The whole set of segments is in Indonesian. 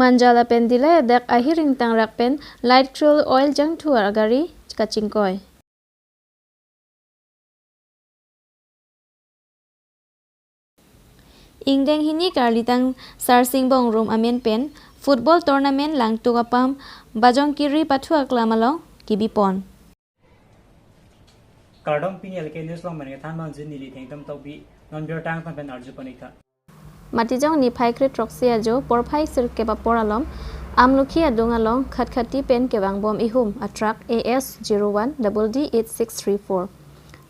Manjala pen dile dek ahiring tang rak pen light krill oil jang tuar agari kachingkoi. Ingdeng hini karlitang sarsing bong room amen pen football tournament lang tukapam bajong kiri pathu aklamalong kibipon. Kardong pinial ke news long mane than man jin nili thengtam tobi non bior tang pan arju panika. Matijong ni phaikri troxia jo porphai sir ke ba poralom amlukhi adung along khatkhati pen ke bang bom ihum a truck AS01 DD8634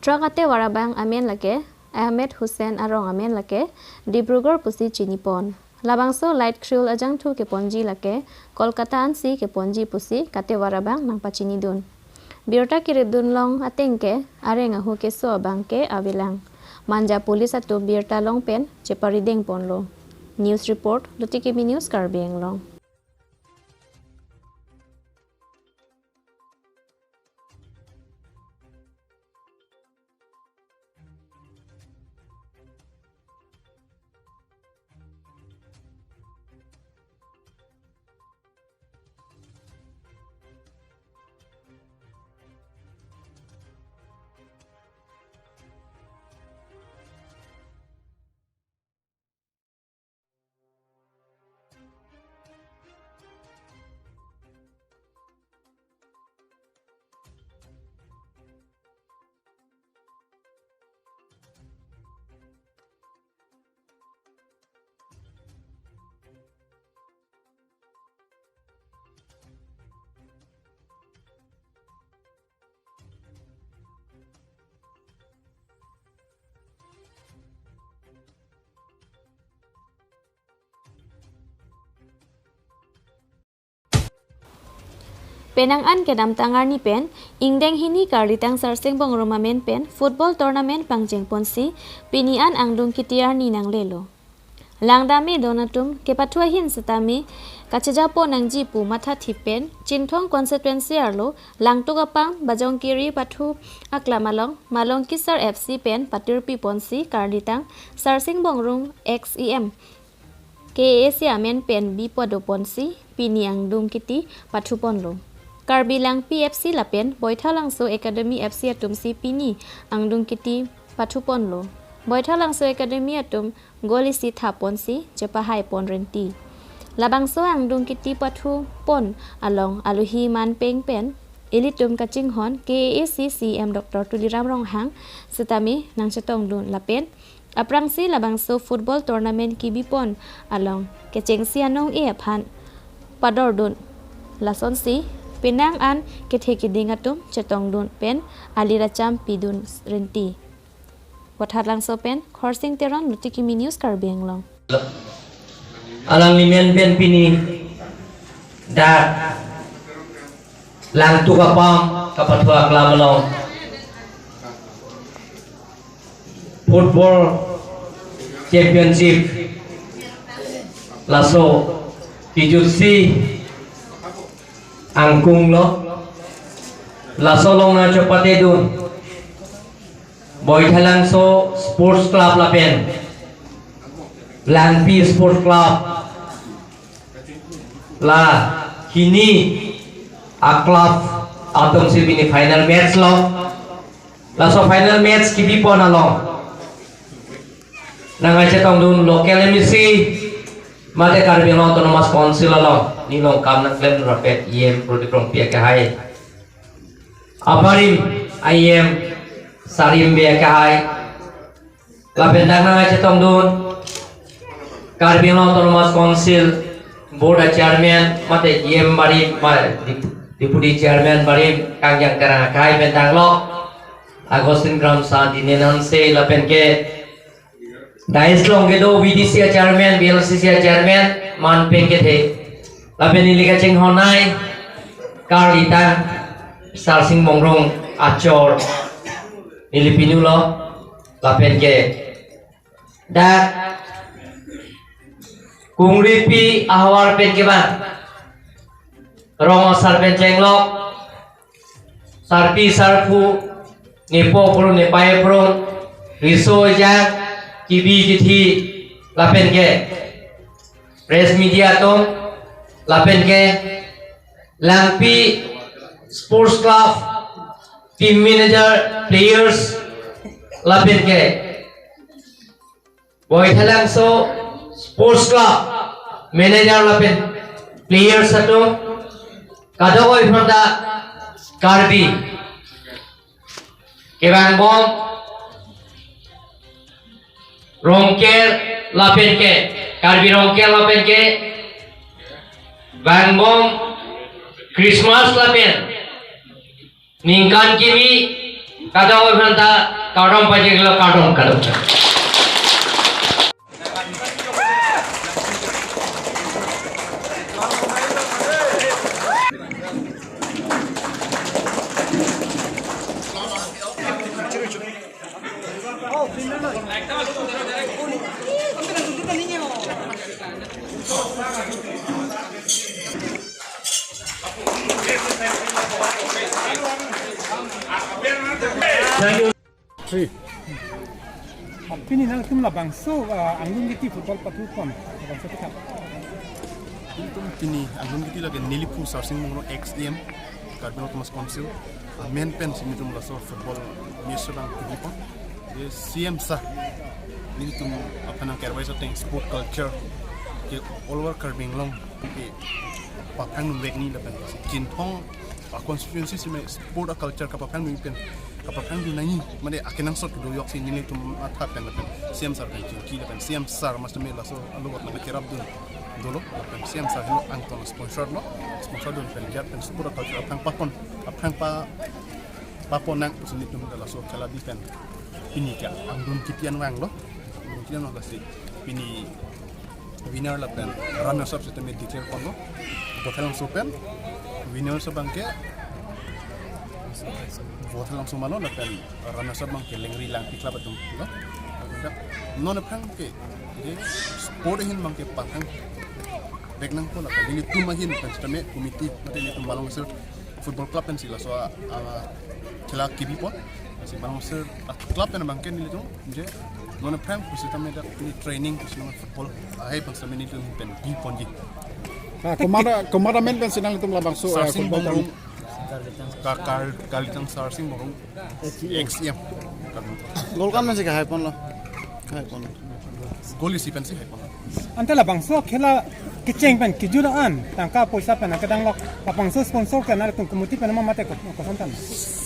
truck ate warabang amen lake Ahmed Hussein arong amen lake Dibrugarh pusi chinipon labangso light krill ajang thu ke ponji lake Kolkata ansi ke ponji pusi kate warabang nang pachini dun biorta kirip dun long atengke areng ahu ke so bangke awilang Manja polis atu biorta long pen chepari deng ponlo news report Lutikimi news Karbi Anglong. Penangan ke dam tangar ni pen ingdeng hini karlitang sarsing bong romamen pen football tournament pangjeng ponsi pinian angdung kitiar ni nang lelo langdami donatum ke patua hin setami kachajapo nang jipu matha thipen chinthong constituency arlo langtugapang bajongkiri pathu aklamalong malong kisar FC pen patirpi ponsi karlitang sarsing bong rum XEM KAC amen pen bipodo ponsi piniang dung kiti pathu ponlo Karbilang PFC lapen Boithalangso Academy FC atum si pini angdung kiti pathupon lo Boithalangso Academy atum golisi thapon si jepahai pon renti labangso angdung kiti pathu pon along aluhi man peng pen elitum kaching hon KACCM Dr. Tuliram Ronghang setami nang chetong dun lapen aprangsi labangso football tournament kibipon along kechengsi anong e aphan pador dun lason si Penang an ketheki dingatum chetong dun pen aliracham pidun renti watharlang so pen khorsing teron Lutikimi news Karbi Anglong alang limen pen pini da lang tukapam kapatwa klamalong football championship laso kijutsi angkung lo lasolong na chopate dun Boithalang so sports club lapen Langpi sports club la kini a club atom silbini final match lo laso final match kibipon along nangai chetong dun local MC Mate Karbi Autonomous Council along nilong kam na klem rapet IM protikrong pia ke hai aparim IM sarim bia ke hai lapendang na chetong dun Karbi Autonomous Council board chairman mate IM bari deputy chairman bari kangyang karang kai bentang lo Agustin Gram sa dinenan se lapen ke Dais long ke do VDC chairman BLCC chairman man peng ke the lapen ni lika cheng honai karita sarsing mongrong achor ilipinu lo lapen ke da kungri pi ahwar pen ke ba rong sarpen cheng lo sarpi sarpu nepo pro nepae pro riso ja TV kiti lapen ke press media tom lapen ke Langpi Sports Club team manager players lapen ke Boy Thalangso Sports Club manager lapen players satu kadoi fronda Karbi Kebang Bom Rongker lapen ke Karbi Rongker lapen ke Bang Bom Christmas lapen Ningkan kimi kadoi fronda kadom pajeglo kadom Pini nang tum labang so anggun giti football patu pon labang so kita Tum pini anggun giti lagi Nilipu Sarsing Mongro XDM Karbino Thomas Council main pen sini tum laso football misalnya tiga pon ye CM sa ini tum apa nang kerwai so teng sport culture ke all over Karbing long ke pakang numbek ni lapan kintong constituency sini sport culture kapakang numbek kapakang du nanyi made akinang sort do yok sin ni tum atha pen lapan CM sar kai ki lapan CM sar mas me laso alu wat na kirab dun dolo lapan CM sar no angton sponsor dun pen jat pen sport culture apang papon nang sini tum laso kala di pen ini ka angdun kitian wang lo kitian lo si ini winner lapan runners up system declare kon lo botalang sopen winner sa bangke vote langsung malo lapan runners up bangke lengri lang pikla batung lo non apang ke jadi sport hin bangke patang back nang ko lapan ini tumahin pen system komiti mate ni tumbalong sir football club pen sila so kila kibi pot si balong sir club pen bangke ni itu je non apang ko system da ni training ko sila football ai pen system ni pen bi ponji komada men pen sinang tum labang so Sarsing Bongrong Kalitang Sarsing Bongrong XM Gol kan masih kahai pon lo. Kahai pon. gol isi pen si hai pon ante labang so khela kiceng pen kijuraan tangka poisa pen kadang lok labang so sponsor kan tum komiti pen mate ko santan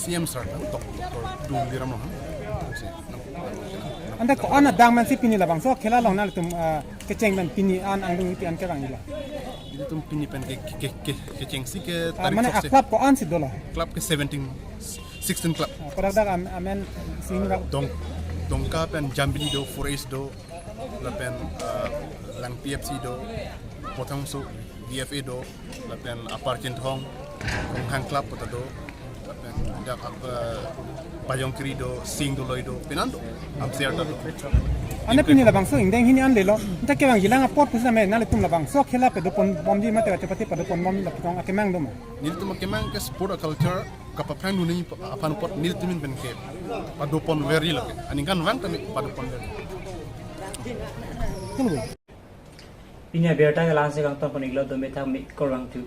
CM sir tok du diram lo ante ko ana dang man si pini labang so khela long nal tum kiceng pen pini an angdung iti an kerang ila itu tum pini pen ke cengsi ke mana tarik aklap ko an si dola club ke 16 club kodak amen singa dongka pen Jambili do Forest do lapen lang PFC do potang so DFA do lapen Aparcent Hong Hang club pota do lapen dak Payong Kiri do Sing do Loy do penando am serta do ane pini labang so indeng hini an lelo nta ke bang gilang apot pusna me nale tum labang so khela pe do pon bomdi mate ka chapati pa do pon bomdi laptong akemang do ma nil tum kemang ke sport culture kapapang nu ni apan pot nil tumin ben ke padopon veri lake aningan wang tami padopon veri tulu Pinya berta ke langsung kang ton poniglo do metang mi korang tu